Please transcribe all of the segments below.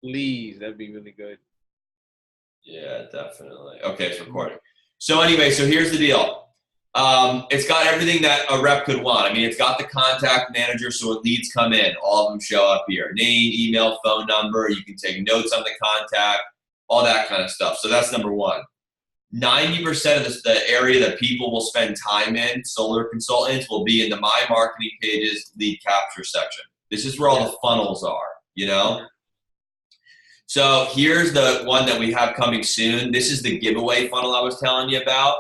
Please, that'd be really good. Yeah, definitely. Okay, it's recording. So anyway, so here's the deal. It's got everything that a rep could want. I mean, it's got the contact manager, so when leads come in, all of them show up here. Name, email, phone number. You can take notes on the contact, all that kind of stuff. So that's number one. 90% of the area that people will spend time in, solar consultants, will be in the My Marketing Pages lead capture section. This is where all the funnels are, you know? So here's the one that we have coming soon. This is the giveaway funnel I was telling you about.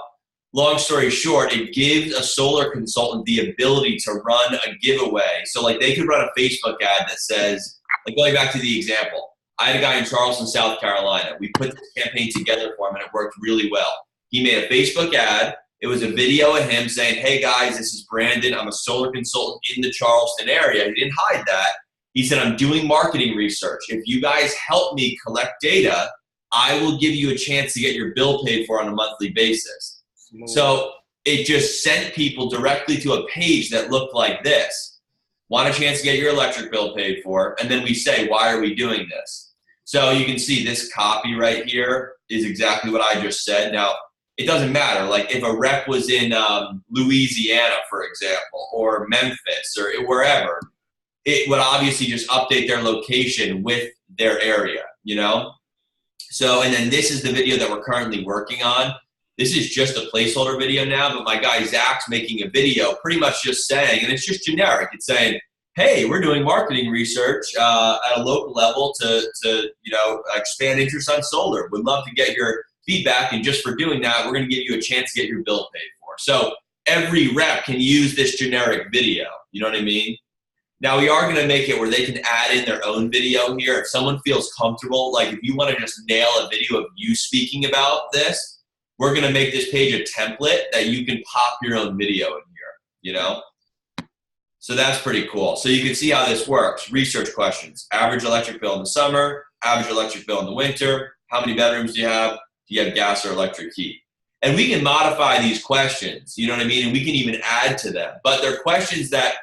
Long story short, it gives a solar consultant the ability to run a giveaway. So like they could run a Facebook ad that says, like going back to the example, I had a guy in Charleston, South Carolina. We put this campaign together for him and it worked really well. He made a Facebook ad. It was a video of him saying, hey guys, this is Brandon. I'm a solar consultant in the Charleston area. He didn't hide that. He said, I'm doing marketing research. If you guys help me collect data, I will give you a chance to get your bill paid for on a monthly basis. So it just sent people directly to a page that looked like this. Want a chance to get your electric bill paid for? And then we say, why are we doing this? So you can see this copy right here is exactly what I just said. Now, it doesn't matter. Like if a rep was in Louisiana, for example, or Memphis or wherever, it would obviously just update their location with their area, you know? So, and then this is the video that we're currently working on. This is just a placeholder video now, but my guy Zach's making a video pretty much just saying, and it's just generic, it's saying, hey, we're doing marketing research at a local level to you know, expand interest on solar. Would love to get your feedback, and just for doing that, we're gonna give you a chance to get your bill paid for. So every rep can use this generic video, you know what I mean? Now we are gonna make it where they can add in their own video here. If someone feels comfortable, like if you wanna just nail a video of you speaking about this, we're gonna make this page a template that you can pop your own video in here, you know? So that's pretty cool. So you can see how this works. Research questions, average electric bill in the summer, average electric bill in the winter, how many bedrooms do you have? Do you have gas or electric heat? And we can modify these questions, you know what I mean? And we can even add to them, but they're questions that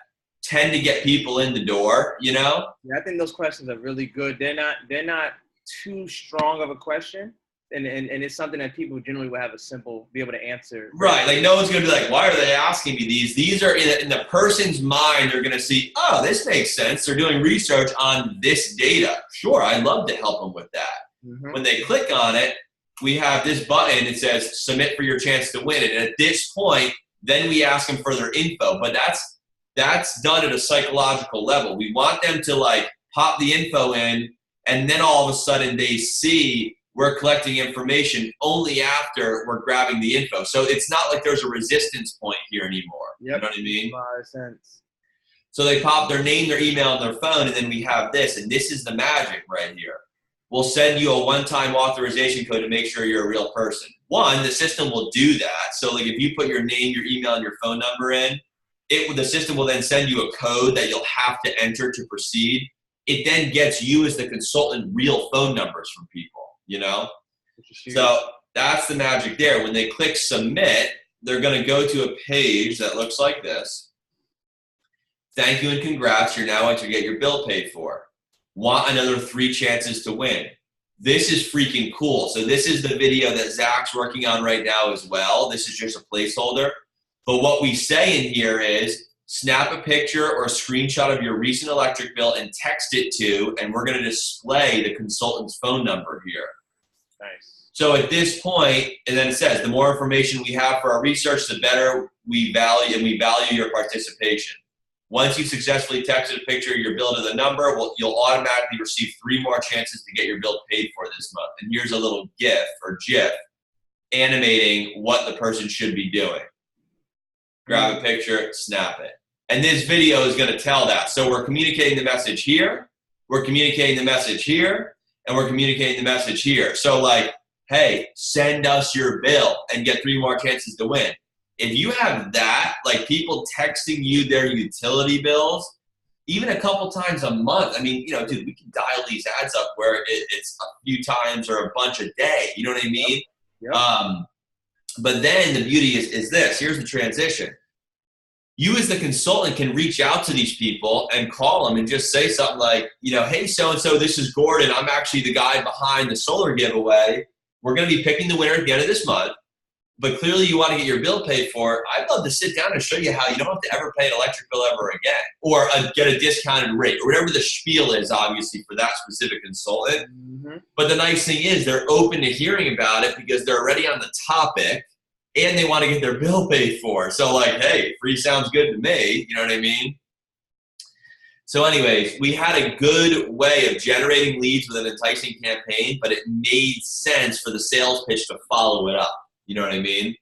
tend to get people in the door, you know? Yeah, I think those questions are really good. They're not too strong of a question. And it's something that people generally will have be able to answer. Right, like no one's gonna be like, why are they asking me these? These are in the person's mind, they're gonna see, oh, this makes sense. They're doing research on this data. Sure, I'd love to help them with that. When they click on it, we have this button, it says submit for your chance to win it. And at this point, then we ask them for their info, but that's done at a psychological level. We want them to like pop the info in, and then all of a sudden they see we're collecting information only after we're grabbing the info. So it's not like there's a resistance point here anymore. Yep. You know what I mean? A lot of sense. So they pop their name, their email, and their phone, and then we have this, and this is the magic right here. We'll send you a one-time authorization code to make sure you're a real person. One, the system will do that. So like if you put your name, your email, and your phone number in, the system will then send you a code that you'll have to enter to proceed. It then gets you as the consultant real phone numbers from people, you know? So that's the magic there. When they click submit, they're gonna go to a page that looks like this. Thank you and congrats, you're now able to get your bill paid for. Want another 3 chances to win. This is freaking cool. So this is the video that Zach's working on right now as well. This is just a placeholder. But what we say in here is snap a picture or a screenshot of your recent electric bill and text it to, and we're gonna display the consultant's phone number here. Nice. So at this point, and then it says, the more information we have for our research, the better we value, and we value your participation. Once you successfully texted a picture of your bill to the number, you'll automatically receive 3 more chances to get your bill paid for this month. And here's a little GIF or GIF animating what the person should be doing. Grab a picture, snap it. And this video is gonna tell that. So we're communicating the message here, we're communicating the message here, and we're communicating the message here. So like, hey, send us your bill and get 3 more chances to win. If you have that, like people texting you their utility bills, even a couple times a month, I mean, you know, dude, we can dial these ads up where it's a few times or a bunch a day, you know what I mean? Yep. But then the beauty is this, here's the transition. you as the consultant can reach out to these people and call them and just say something like, you know, hey, so-and-so, this is Gordon. I'm actually the guy behind the solar giveaway. We're going to be picking the winner at the end of this month, but clearly you want to get your bill paid for. I'd love to sit down and show you how you don't have to ever pay an electric bill ever again, or get a discounted rate, or whatever the spiel is, obviously, for that specific consultant. Mm-hmm. But the nice thing is they're open to hearing about it because they're already on the topic and they want to get their bill paid for. So like, hey, free sounds good to me. You know what I mean? So anyways, we had a good way of generating leads with an enticing campaign, but it made sense for the sales pitch to follow it up. You know what I mean?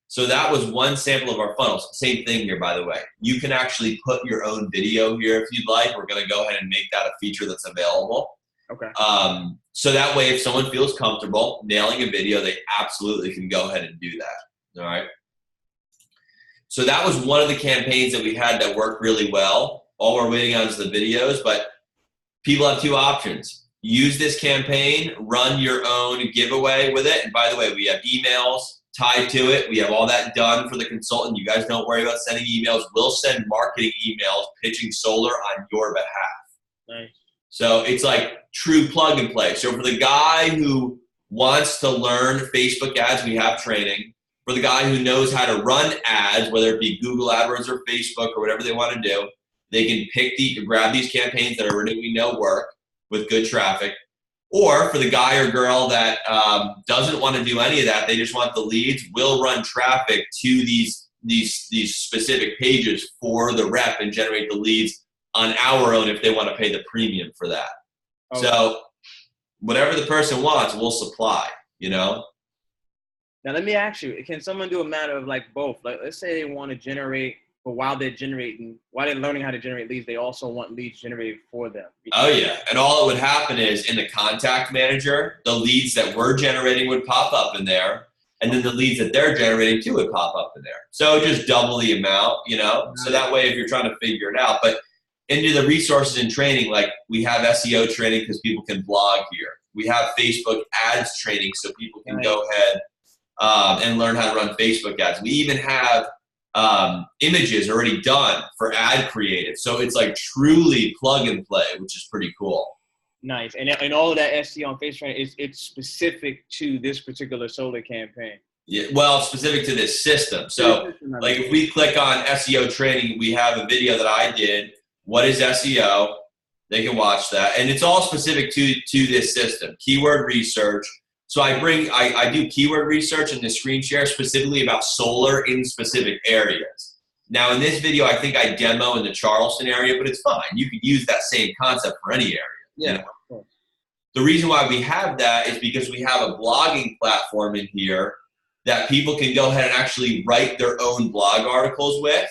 So that was one sample of our funnels. Same thing here, by the way. You can actually put your own video here if you'd like. We're going to go ahead and make that a feature that's available. Okay. So that way, if someone feels comfortable nailing a video, they absolutely can go ahead and do that. All right. So that was one of the campaigns that we had that worked really well. All we're waiting on is the videos, but people have two options. Use this campaign, run your own giveaway with it. And by the way, we have emails tied to it. We have all that done for the consultant. You guys don't worry about sending emails. We'll send marketing emails pitching solar on your behalf. Nice. So it's like true plug and play. So for the guy who wants to learn Facebook ads, we have training. For the guy who knows how to run ads, whether it be Google AdWords or Facebook or whatever they want to do, they can grab these campaigns that already we know work with good traffic. Or for the guy or girl that doesn't want to do any of that, they just want the leads, we'll run traffic to these specific pages for the rep and generate the leads on our own if they want to pay the premium for that. Okay. So whatever the person wants, we'll supply, you know? Now let me ask you, can someone do a matter of like both? Like let's say they want to generate, but while they're learning how to generate leads, they also want leads generated for them. Oh yeah, and all that would happen is in the contact manager, the leads that we're generating would pop up in there, and then the leads that they're generating too would pop up in there. So just double the amount, you know? So that way if you're trying to figure it out, but into the resources and training, like we have SEO training because people can blog here. We have Facebook ads training so people can go ahead and learn how to run Facebook ads. We even have images already done for ad creative. So it's like truly plug and play, which is pretty cool. Nice. And all of that SEO on Facebook, it's specific to this particular solar campaign. Yeah, well, specific to this system. So like if we click on SEO training, we have a video that I did. What is SEO? They can watch that. And it's all specific to this system. Keyword research. So I do keyword research in the screen share specifically about solar in specific areas. Now in this video, I think I demo in the Charleston area, but it's fine. You could use that same concept for any area. Yeah. You know? The reason why we have that is because we have a blogging platform in here that people can go ahead and actually write their own blog articles with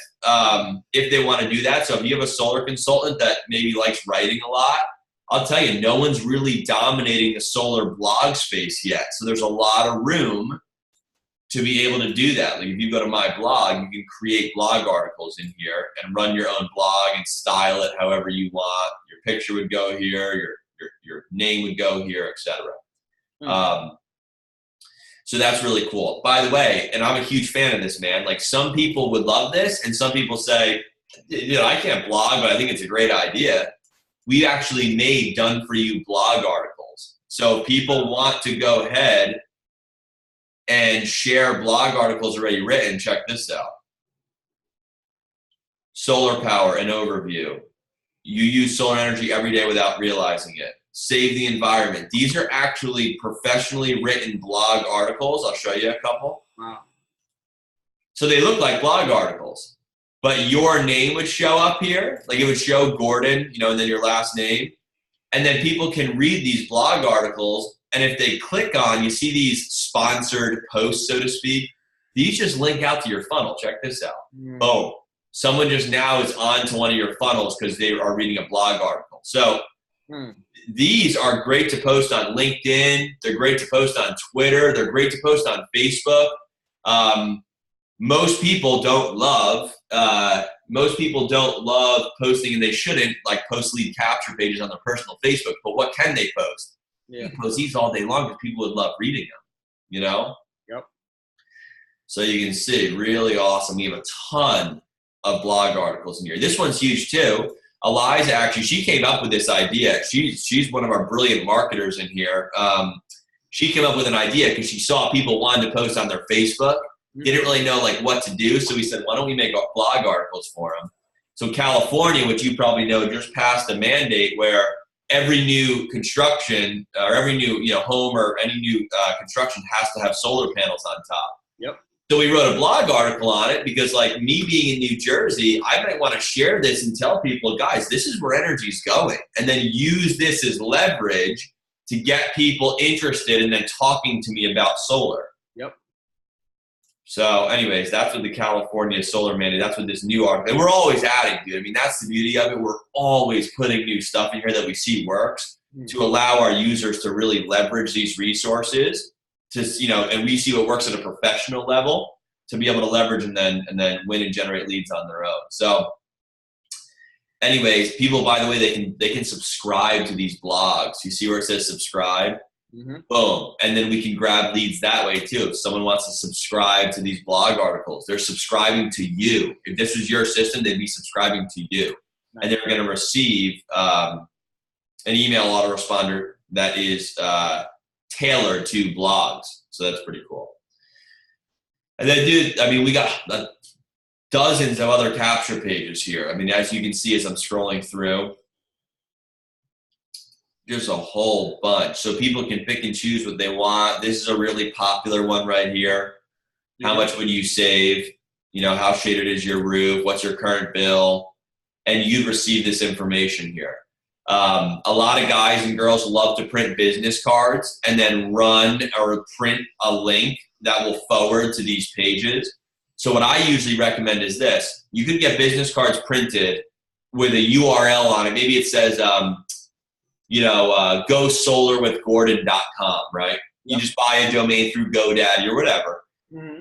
if they want to do that. So if you have a solar consultant that maybe likes writing a lot, I'll tell you, no one's really dominating the solar blog space yet. So there's a lot of room to be able to do that. Like if you go to my blog, you can create blog articles in here and run your own blog and style it however you want. Your picture would go here, your name would go here, etc. So that's really cool. By the way, and I'm a huge fan of this, man. Like some people would love this and some people say, you know, I can't blog, but I think it's a great idea. We actually made done-for-you blog articles. So people want to go ahead and share blog articles already written. Check this out. Solar power, an overview. You use solar energy every day without realizing it. Save the environment. These are actually professionally written blog articles. I'll show you a couple. Wow. So they look like blog articles. But your name would show up here, like it would show Gordon, you know, and then your last name. And then people can read these blog articles. And if they click on, you see these sponsored posts, so to speak. These just link out to your funnel. Check this out. Boom. Someone just now is on to one of your funnels because they are reading a blog article. So these are great to post on LinkedIn. They're great to post on Twitter. They're great to post on Facebook. Most people don't love posting, and they shouldn't, like post lead capture pages on their personal Facebook. But what can they post? Yeah. You can post these all day long because people would love reading them, you know? Yep. So you can see, really awesome. We have a ton of blog articles in here. This one's huge too. Eliza, actually, she came up with this idea. She's one of our brilliant marketers in here. She came up with an idea because she saw people wanted to post on their Facebook. Didn't really know like what to do. So we said, why don't we make blog articles for them? So California, which you probably know, just passed a mandate where every new construction or every new home or any new construction has to have solar panels on top. Yep. So we wrote a blog article on it because, like, me being in New Jersey, I might want to share this and tell people, guys, this is where energy's going, and then use this as leverage to get people interested and then talking to me about solar. Yep. So anyways, that's what the California solar mandate, that's what this new article, and we're always adding, dude. I mean, that's the beauty of it. We're always putting new stuff in here that we see works to allow our users to really leverage these resources to, and we see what works at a professional level to be able to leverage and then win and generate leads on their own. So anyways, people, by the way, they can subscribe to these blogs. You see where it says subscribe? Boom. And then we can grab leads that way too. If someone wants to subscribe to these blog articles, they're subscribing to you. If this was your system, they'd be subscribing to you. Nice. And they're going to receive an email autoresponder that is tailored to blogs. So that's pretty cool. And then, dude, I mean, we got dozens of other capture pages here. I mean, as you can see as I'm scrolling through, there's a whole bunch. So people can pick and choose what they want. This is a really popular one right here. How much would you save? How shaded is your roof? What's your current bill? And you'd receive this information here. A lot of guys and girls love to print business cards and then run or print a link that will forward to these pages. So what I usually recommend is this. You could get business cards printed with a URL on it. Maybe it says, go solarwithgordon.com, right? You just buy a domain through GoDaddy or whatever.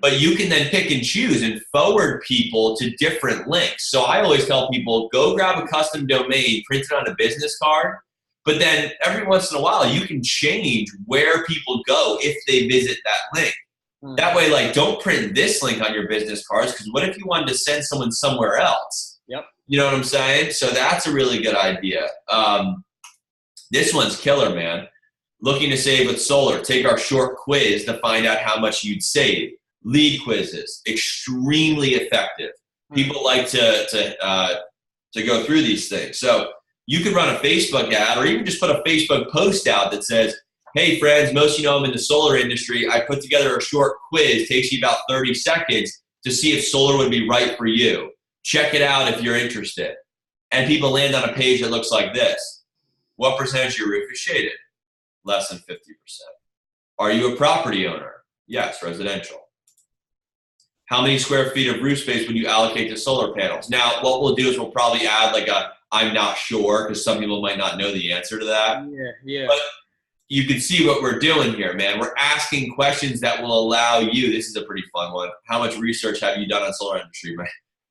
But you can then pick and choose and forward people to different links. So I always tell people, go grab a custom domain, print it on a business card, but then every once in a while you can change where people go if they visit that link. That way, like, don't print this link on your business cards, because what if you wanted to send someone somewhere else? Yep. You know what I'm saying? So that's a really good idea. This one's killer, man. Looking to save with solar, take our short quiz to find out how much you'd save. Lead quizzes, extremely effective. People like to go through these things. So you could run a Facebook ad or even just put a Facebook post out that says, hey friends, most of you know I'm in the solar industry. I put together a short quiz, takes you about 30 seconds to see if solar would be right for you. Check it out if you're interested. And people land on a page that looks like this. What percentage of your roof is shaded? Less than 50%. Are you a property owner? Yes, residential. How many square feet of roof space would you allocate to solar panels? Now, what we'll do is we'll probably add like a I'm not sure, because some people might not know the answer to that. Yeah. But you can see what we're doing here, man. We're asking questions that will allow you, this is a pretty fun one. How much research have you done on solar industry?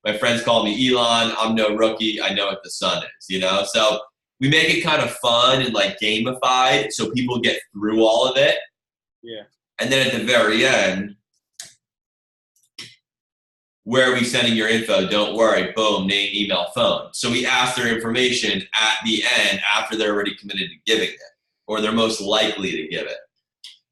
My friends call me Elon. I'm no rookie. I know what the sun is, So we make it kind of fun and like gamified so people get through all of it. Yeah. And then at the very end, where are we sending your info? Don't worry. Boom, name, email, phone. So we ask their information at the end after they're already committed to giving it, or they're most likely to give it.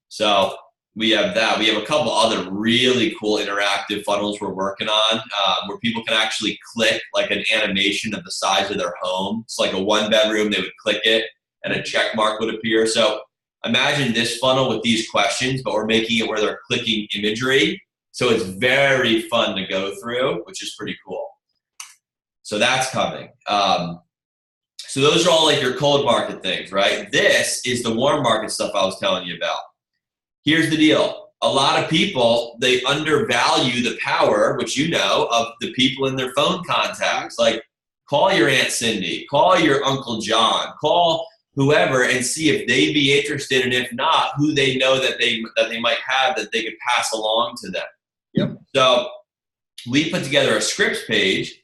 So we have that. We have a couple other really cool interactive funnels we're working on where people can actually click like an animation of the size of their home. It's like a 1-bedroom. They would click it and a check mark would appear. So imagine this funnel with these questions, but we're making it where they're clicking imagery. So it's very fun to go through, which is pretty cool. So that's coming. So those are all like your cold market things, right? This is the warm market stuff I was telling you about. Here's the deal. A lot of people, they undervalue the power, which you know, of the people in their phone contacts. Like call your Aunt Cindy, call your Uncle John, call whoever and see if they'd be interested, and if not, who they know that they might have that they could pass along to them. Yep. So we put together a scripts page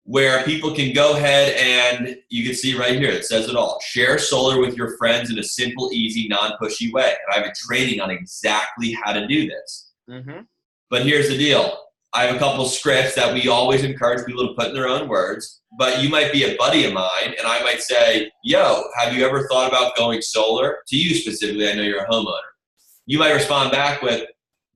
where people can go ahead and you can see right here, it says it all. Share solar with your friends in a simple, easy, non-pushy way. And I have a training on exactly how to do this. But here's the deal. I have a couple scripts that we always encourage people to put in their own words, but you might be a buddy of mine and I might say, yo, have you ever thought about going solar? To you specifically, I know you're a homeowner. You might respond back with,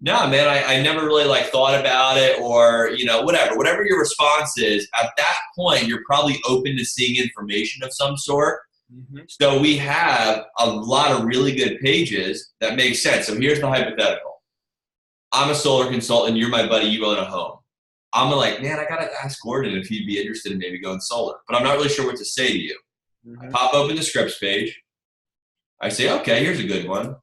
no, man, I never really like thought about it, or, you know, whatever your response is. At that point, you're probably open to seeing information of some sort. Mm-hmm. So we have a lot of really good pages that make sense. So here's the hypothetical. I'm a solar consultant. You're my buddy. You own a home. I'm like, man, I got to ask Gordon if he'd be interested in maybe going solar, but I'm not really sure what to say to you. Mm-hmm. I pop open the scripts page. I say, okay, here's a good one.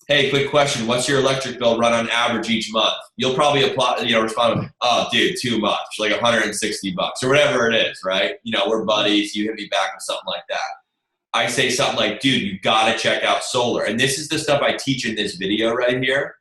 Hey, quick question. What's your electric bill run on average each month? You'll probably respond with, oh, dude, too much, like $160 or whatever it is, right? You know, we're buddies. You hit me back with something like that. I say something like, dude, you got to check out solar. And this is the stuff I teach in this video right here.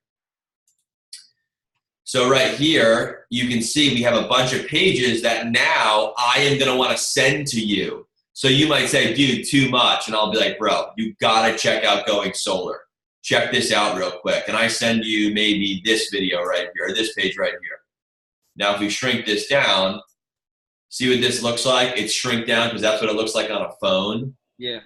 So right here, you can see we have a bunch of pages that now I am going to want to send to you. So you might say, dude, too much. And I'll be like, bro, you got to check out going solar. Check this out real quick. And I send you maybe this video right here, or this page right here. Now, if we shrink this down, see what this looks like? It's shrink down because that's what it looks like on a phone. Yeah.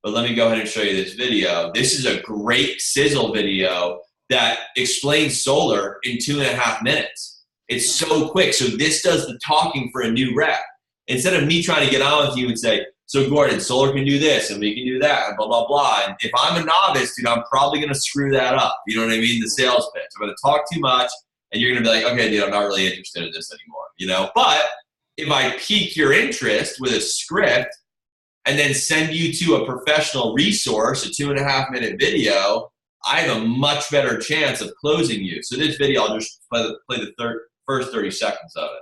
But let me go ahead and show you this video. This is a great sizzle video that explains solar in 2.5 minutes. It's so quick. So this does the talking for a new rep. Instead of me trying to get on with you and say, so Gordon, solar can do this and we can do that and blah, blah, blah. And if I'm a novice, dude, I'm probably going to screw that up. You know what I mean? The sales pitch. I'm going to talk too much and you're going to be like, okay, dude, I'm not really interested in this anymore. You know, but if I pique your interest with a script and then send you to a professional resource, a 2.5 minute video, I have a much better chance of closing you. So this video, I'll just play the first 30 seconds of it.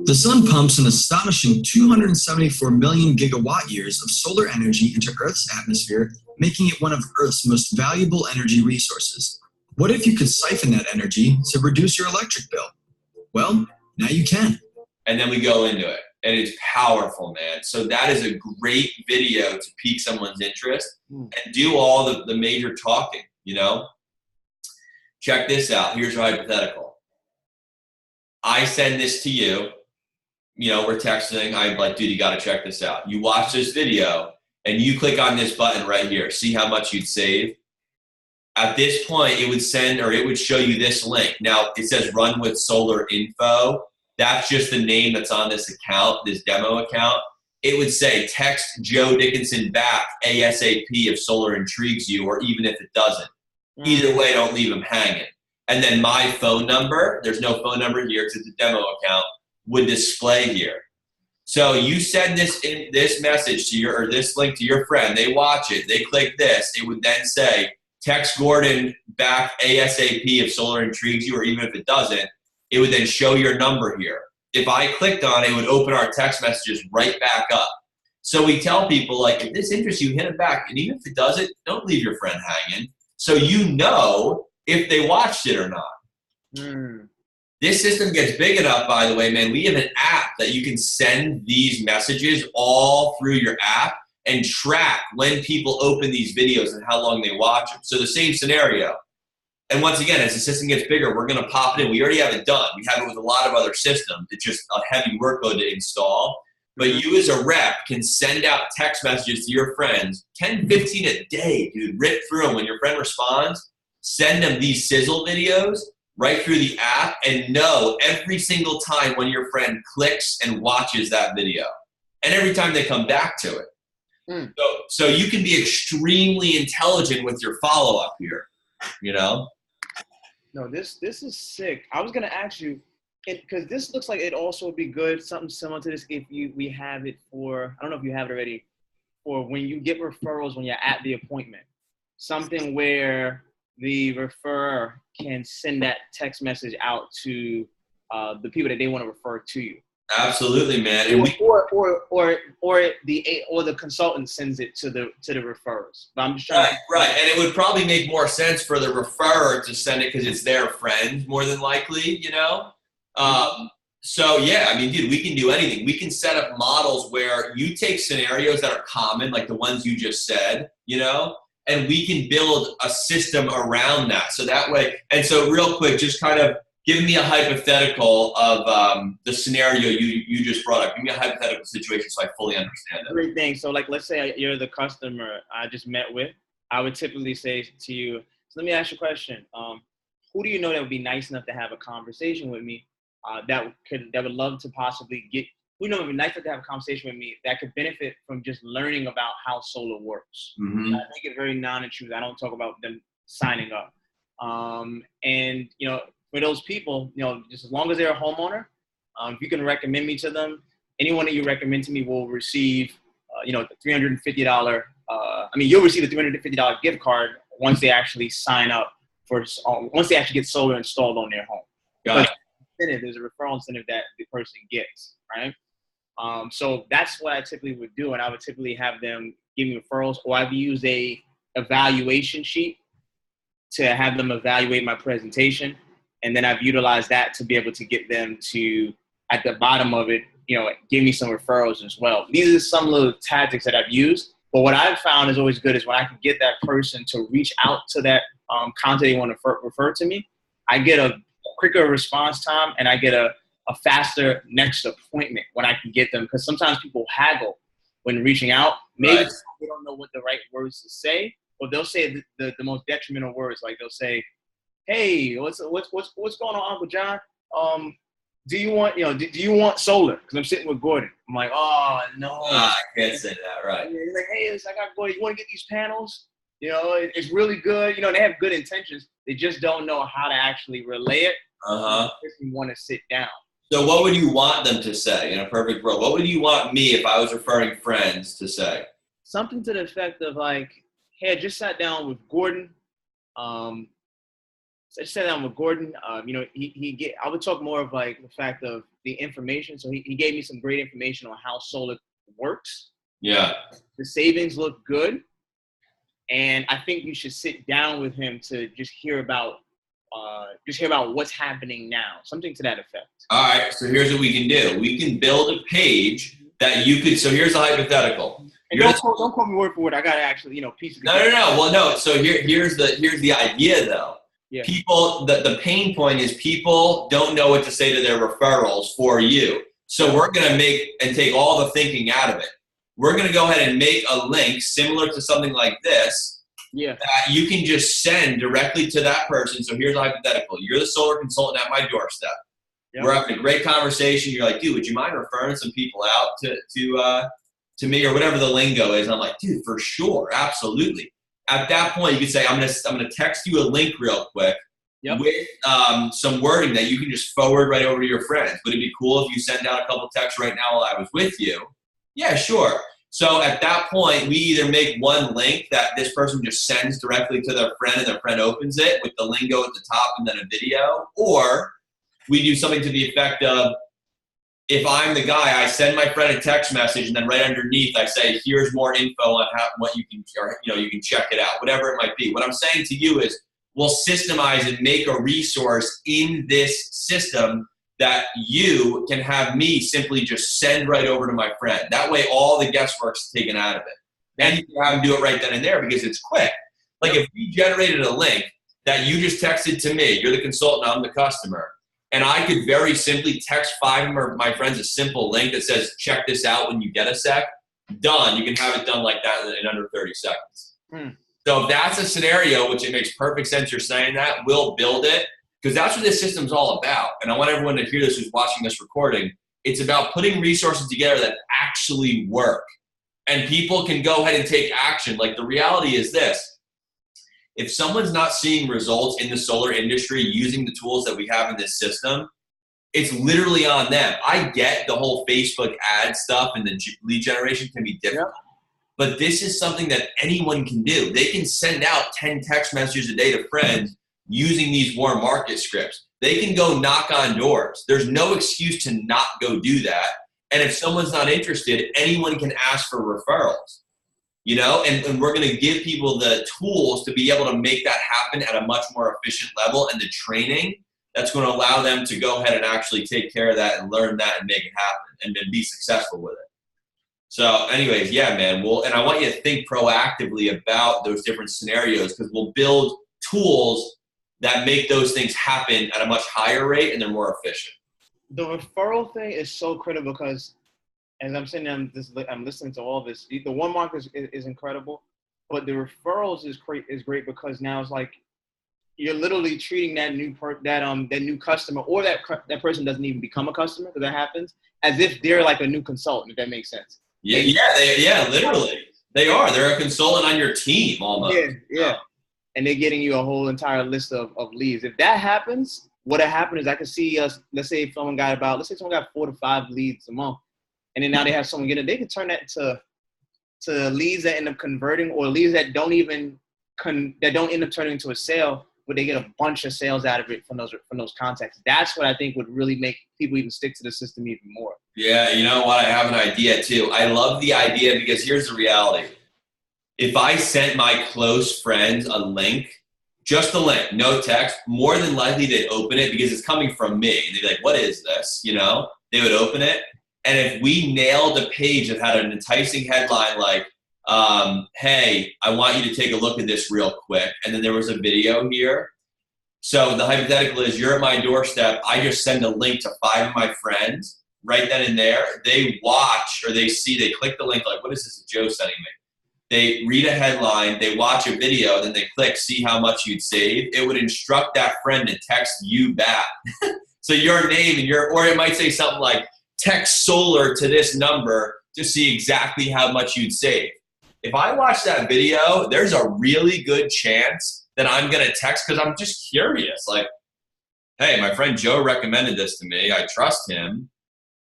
The sun pumps an astonishing 274 million gigawatt years of solar energy into Earth's atmosphere, making it one of Earth's most valuable energy resources. What if you could siphon that energy to reduce your electric bill? Well, now you can. And then we go into it. And it's powerful, man. So that is a great video to pique someone's interest and do all the major talking, you know? Check this out. Here's your hypothetical. I send this to you. You know, we're texting. I'm like, dude, you got to check this out. You watch this video and you click on this button right here. See how much you'd save? At this point, it would send, or it would show you this link. Now, it says run with solar info. That's just the name that's on this account, this demo account. It would say, text Joe Dickinson back ASAP if solar intrigues you, or even if it doesn't. Either way, don't leave him hanging. And then my phone number, there's no phone number here because it's a demo account, would display here. So you send this message to or this link to your friend, they watch it, they click this, it would then say, text Gordon back ASAP if solar intrigues you, or even if it doesn't. It would then show your number here. If I clicked on it, it would open our text messages right back up. So we tell people, like, if this interests you, hit it back. And even if it doesn't, don't leave your friend hanging. So you know if they watched it or not. This system gets big enough, by the way, man. We have an app that you can send these messages all through your app and track when people open these videos and how long they watch them. So the same scenario. And once again, as the system gets bigger, we're going to pop it in. We already have it done. We have it with a lot of other systems. It's just a heavy workload to install. But you as a rep can send out text messages to your friends, 10, 15 a day, dude. Rip through them. When your friend responds, send them these sizzle videos right through the app and know every single time when your friend clicks and watches that video. And every time they come back to it. So you can be extremely intelligent with your follow-up here, you know? No, this is sick. I was gonna ask you, because this looks like it also would be good, something similar to this if we have it for, I don't know if you have it already, for when you get referrals when you're at the appointment. Something where the referrer can send that text message out to the people that they want to refer to you. Absolutely, man. And or the consultant sends it to the referrers. But I'm just trying. Right, and it would probably make more sense for the referrer to send it because it's their friend more than likely, you know. So yeah, I mean, dude, we can do anything. We can set up models where you take scenarios that are common, like the ones you just said, you know, and we can build a system around that. So that way, and so real quick, just kind of give me a hypothetical of the scenario you just brought up. Give me a hypothetical situation so I fully understand it. Great thing. So like, let's say you're the customer I just met with. I would typically say to you, so let me ask you a question. Who do you know that would be nice enough to have a conversation with me that would love to possibly get, who knows would be nice enough to have a conversation with me that could benefit from just learning about how solar works. Mm-hmm. I make it very non-intrusive. I don't talk about them signing up. And, you know, for those people, you know, just as long as they're a homeowner, if you can recommend me to them, anyone that you recommend to me will receive, you know, the $350, you'll receive a $350 gift card once they actually sign up once they actually get solar installed on their home. Got it. There's a referral incentive that the person gets, right? So that's what I typically would do. And I would typically have them give me referrals, or I've used a evaluation sheet to have them evaluate my presentation. And then I've utilized that to be able to get them to, at the bottom of it, you know, give me some referrals as well. These are some little tactics that I've used. But what I've found is always good is when I can get that person to reach out to that content they want to refer to me, I get a quicker response time and I get a faster next appointment when I can get them. Because sometimes people haggle when reaching out. Maybe they don't know what the right words to say, or they'll say the most detrimental words. Like they'll say, "Hey, what's going on, Uncle John? Do you want solar?" Because I'm sitting with Gordon. I'm like, "Oh no, I can't say that, right?" He's like, "Hey, I got Gordon. You want to get these panels? You know, it's really good. You know, they have good intentions. They just don't know how to actually relay it. You want to sit down." So what would you want them to say in a perfect world? What would you want me, if I was referring friends, to say? Something to the effect of like, "Hey, I just sat down with Gordon. So I just sat down with Gordon. You know, I would talk more of like the fact of the information. So he gave me some great information on how solar works. Yeah. The savings look good. And I think you should sit down with him to just hear about what's happening now." Something to that effect. All right. So here's what we can do. We can build a page that you could. So here's a hypothetical. And don't quote me word for word. I gotta actually, you know, piece it together. No. Well, no. So here's the idea though. Yeah. People, the pain point is people don't know what to say to their referrals for you. So we're gonna take all the thinking out of it. We're gonna go ahead and make a link similar to something like this. Yeah. That you can just send directly to that person. So here's a hypothetical. You're the solar consultant at my doorstep. Yep. We're having a great conversation. You're like, "Dude, would you mind referring some people out to me," or whatever the lingo is. And I'm like, "Dude, for sure, absolutely." At that point, you could say, I'm gonna text you a link real quick. Yep. With some wording that you can just forward right over to your friends. Would it be cool if you send out a couple texts right now while I was with you? Yeah, sure. So at that point, we either make one link that this person just sends directly to their friend and their friend opens it with the lingo at the top and then a video, or we do something to the effect of, if I'm the guy, I send my friend a text message and then right underneath I say, "Here's more info on what you can, you can check it out," whatever it might be. What I'm saying to you is we'll systemize and make a resource in this system that you can have me simply just send right over to my friend. That way all the guesswork's taken out of it. And you can have them do it right then and there because it's quick. Like if we generated a link that you just texted to me, you're the consultant, I'm the customer, and I could very simply text 5 of my friends a simple link that says, "Check this out when you get a sec," done. You can have it done like that in under 30 seconds. So if that's a scenario, which it makes perfect sense you're saying that, we'll build it. Because that's what this system's all about. And I want everyone to hear this who's watching this recording. It's about putting resources together that actually work. And people can go ahead and take action. Like the reality is this. If someone's not seeing results in the solar industry using the tools that we have in this system, it's literally on them. I get the whole Facebook ad stuff and the lead generation can be difficult. Yep. But this is something that anyone can do. They can send out 10 text messages a day to friends using these warm market scripts. They can go knock on doors. There's no excuse to not go do that. And if someone's not interested, anyone can ask for referrals, and we're going to give people the tools to be able to make that happen at a much more efficient level, and the training that's going to allow them to go ahead and actually take care of that and learn that and make it happen and then be successful with it. So anyways, yeah, man, and I want you to think proactively about those different scenarios because we'll build tools that make those things happen at a much higher rate and they're more efficient. The referral thing is so critical because as I'm sitting there, I'm listening to all this. The one mark is incredible, but the referrals is great because now it's like you're literally treating that new customer, or that person doesn't even become a customer, because that happens, as if they're like a new consultant, if that makes sense. Yeah, literally. They are. They're a consultant on your team almost. Yeah. And they're getting you a whole entire list of leads. If that happens, what'll happen is I could see us, let's say someone got 4 to 5 leads a month, and then now they have someone get it. They can turn that to leads that end up converting, or leads that don't end up turning into a sale, but they get a bunch of sales out of it from those contacts. That's what I think would really make people even stick to the system even more. Yeah, you know what? I have an idea too. I love the idea because here's the reality. If I sent my close friends a link, just a link, no text, more than likely they'd open it because it's coming from me. They'd be like, what is this? You know, they would open it. And if we nailed a page that had an enticing headline like, hey, I want you to take a look at this real quick, and then there was a video here. So the hypothetical is you're at my doorstep. I just send a link to 5 of my friends right then and there. They watch, or they click the link like, what is this Joe sending me? They read a headline, they watch a video, then they click, see how much you'd save. It would instruct that friend to text you back. So your name or it might say something like, text solar to this number to see exactly how much you'd save. If I watch that video, there's a really good chance that I'm going to text because I'm just curious. Like, hey, my friend Joe recommended this to me. I trust him.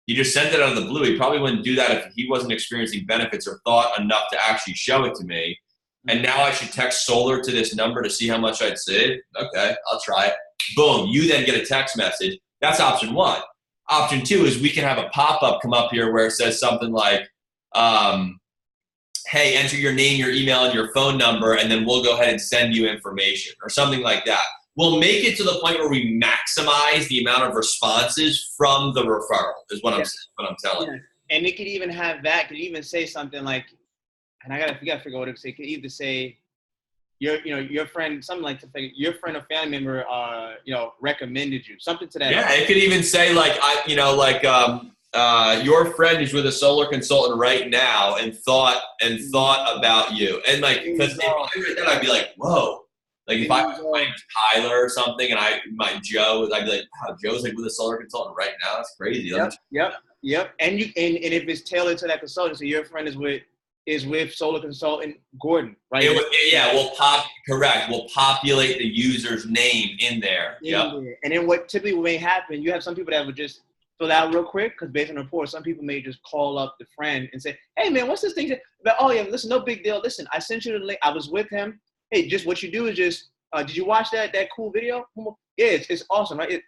He just sent it out of the blue. He probably wouldn't do that if he wasn't experiencing benefits or thought enough to actually show it to me. And now I should text solar to this number to see how much I'd save. Okay, I'll try it. Boom. You then get a text message. That's option 1. Option 2 is we can have a pop-up come up here where it says something like, hey, enter your name, your email, and your phone number, and then we'll go ahead and send you information or something like that. We'll make it to the point where we maximize the amount of responses from the referral is what I'm telling you. And it could even have that, could even say something like, and we gotta figure out what it could say. It could either say, your friend, something like to say, your friend or family member, recommended you, something to that. Yeah, it could even say like, your friend is with a solar consultant right now and thought about you. And like, because if I read that, I'd be like, whoa. Like if I was my name was Tyler or something and I'd be like, wow, Joe's like with a solar consultant right now. That's crazy. Yep. And if it's tailored to that consultant, so your friend is with solar consultant Gordon, right? We'll populate the user's name in there. Yeah. And then what typically may happen, you have some people that would just fill out real quick, because based on the report, some people may just call up the friend and say, hey man, what's this thing? But, oh yeah, listen, no big deal. Listen, I sent you the link. I was with him. Hey, just what you do is just, did you watch that cool video? Yeah, it's awesome, right?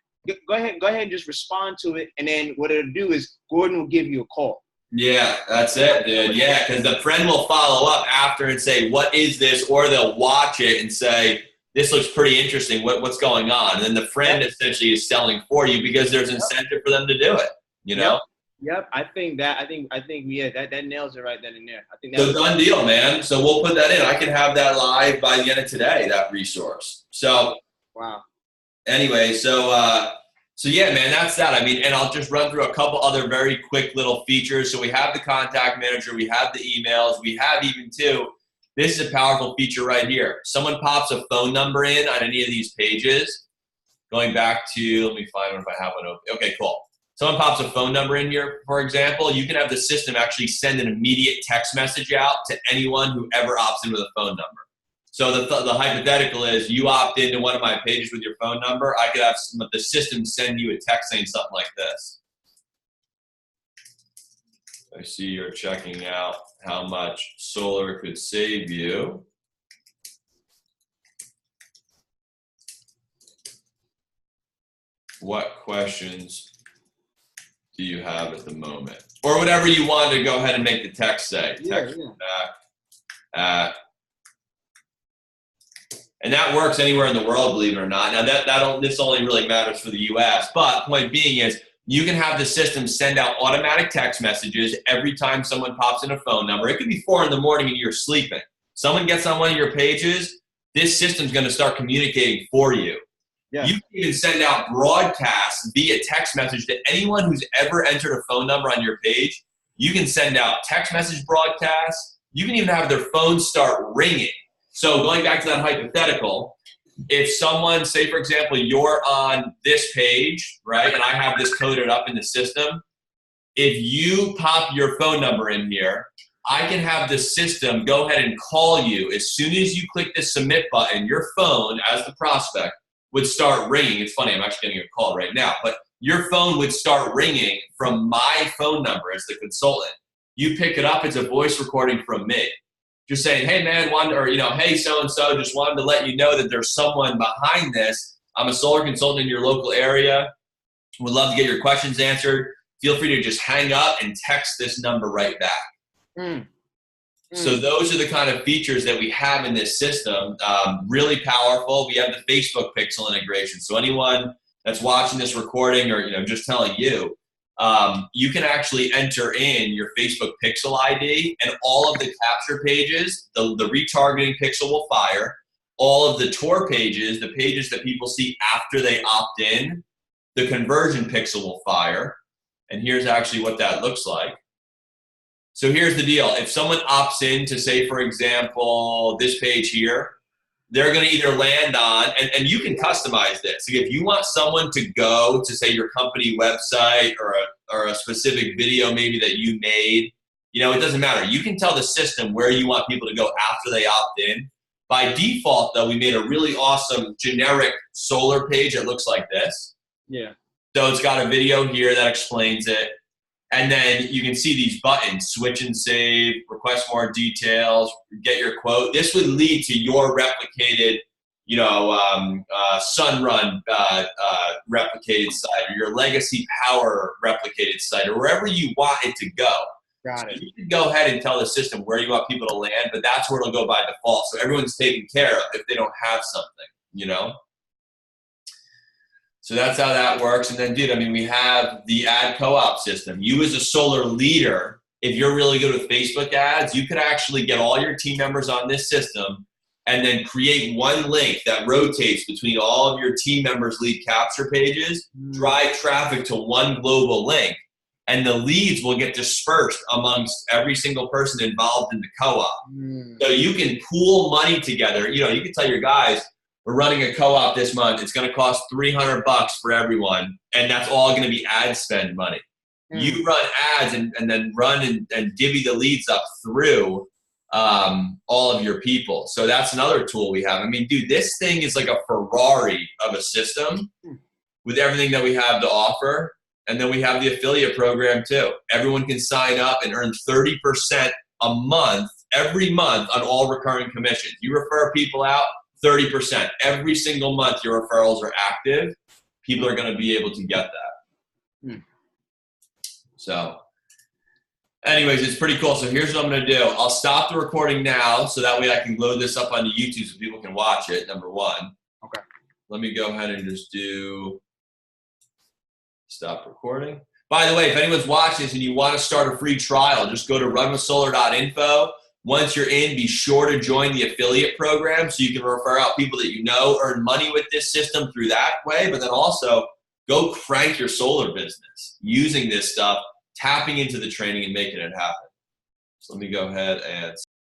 Go ahead and just respond to it. And then what it'll do is Gordon will give you a call. Yeah, that's it, dude. Yeah, because the friend will follow up after and say, what is this? Or they'll watch it and say, this looks pretty interesting. What's going on? And then the friend essentially is selling for you because there's incentive for them to do it, you know? Yep. I think that nails it right then and there. I think that's a done deal, man. So we'll put that in. I can have that live by the end of today, that resource. So, wow. Anyway, so yeah, man, that's that. I mean, and I'll just run through a couple other very quick little features. So we have the contact manager, we have the emails, we have even this is a powerful feature right here. Someone pops a phone number in on any of these pages. Going back to, let me find one if I have one open. Okay, cool. Someone pops a phone number in here, for example, you can have the system actually send an immediate text message out to anyone who ever opts in with a phone number. So the hypothetical is you opt into one of my pages with your phone number, I could have the system send you a text saying something like this. I see you're checking out how much solar could save you. What questions do you have at the moment? Or whatever you want to go ahead and make the text say. Text back at, and that works anywhere in the world, believe it or not. Now this only really matters for the US, but point being is you can have the system send out automatic text messages every time someone pops in a phone number. It could be 4 in the morning and you're sleeping. Someone gets on one of your pages, this system's gonna start communicating for you. Yeah. You can even send out broadcasts via text message to anyone who's ever entered a phone number on your page. You can send out text message broadcasts. You can even have their phone start ringing. So going back to that hypothetical, if someone, say for example, you're on this page, right, and I have this coded up in the system, if you pop your phone number in here, I can have the system go ahead and call you. As soon as you click the submit button, your phone, as the prospect, would start ringing. It's funny, I'm actually getting a call right now, but your phone would start ringing from my phone number as the consultant. You pick it up, it's a voice recording from me. Just saying, hey man, hey so-and-so, just wanted to let you know that there's someone behind this. I'm a solar consultant in your local area. Would love to get your questions answered. Feel free to just hang up and text this number right back. So those are the kind of features that we have in this system. Really powerful. We have the Facebook pixel integration. So anyone that's watching this recording or just telling you, you can actually enter in your Facebook pixel ID and all of the capture pages, the retargeting pixel will fire. All of the tour pages, the pages that people see after they opt in, the conversion pixel will fire. And here's actually what that looks like. So here's the deal. If someone opts in to, say, for example, this page here, they're going to either land on, and you can customize this. If you want someone to go to, say, your company website or a specific video maybe that you made, it doesn't matter. You can tell the system where you want people to go after they opt in. By default, though, we made a really awesome generic solar page that looks like this. Yeah. So it's got a video here that explains it. And then you can see these buttons, switch and save, request more details, get your quote. This would lead to your replicated, Sunrun replicated site or your Legacy Power replicated site or wherever you want it to go. Got it. So you can go ahead and tell the system where you want people to land, but that's where it'll go by default. So everyone's taken care of if they don't have something, So that's how that works. And then, dude, we have the ad co-op system. You as a solar leader, if you're really good with Facebook ads, you could actually get all your team members on this system and then create one link that rotates between all of your team members' lead capture pages, drive traffic to one global link, and the leads will get dispersed amongst every single person involved in the co-op. So you can pool money together. You can tell your guys, we're running a co-op this month. It's going to cost $300 for everyone, and that's all going to be ad spend money. You run ads and then run and divvy the leads up through all of your people. So that's another tool we have. Dude, this thing is like a Ferrari of a system with everything that we have to offer. And then we have the affiliate program too. Everyone can sign up and earn 30% a month, every month on all recurring commissions. You refer people out, 30%. Every single month your referrals are active, people are going to be able to get that. So anyways, it's pretty cool. So here's what I'm going to do. I'll stop the recording now so that way I can load this up onto YouTube so people can watch it, number one. Okay. Let me go ahead and just do stop recording. By the way, if anyone's watching this and you want to start a free trial, just go to runwithsolar.info. Once you're in, be sure to join the affiliate program so you can refer out people that you know, earn money with this system through that way, but then also go crank your solar business using this stuff, tapping into the training and making it happen. So let me go ahead and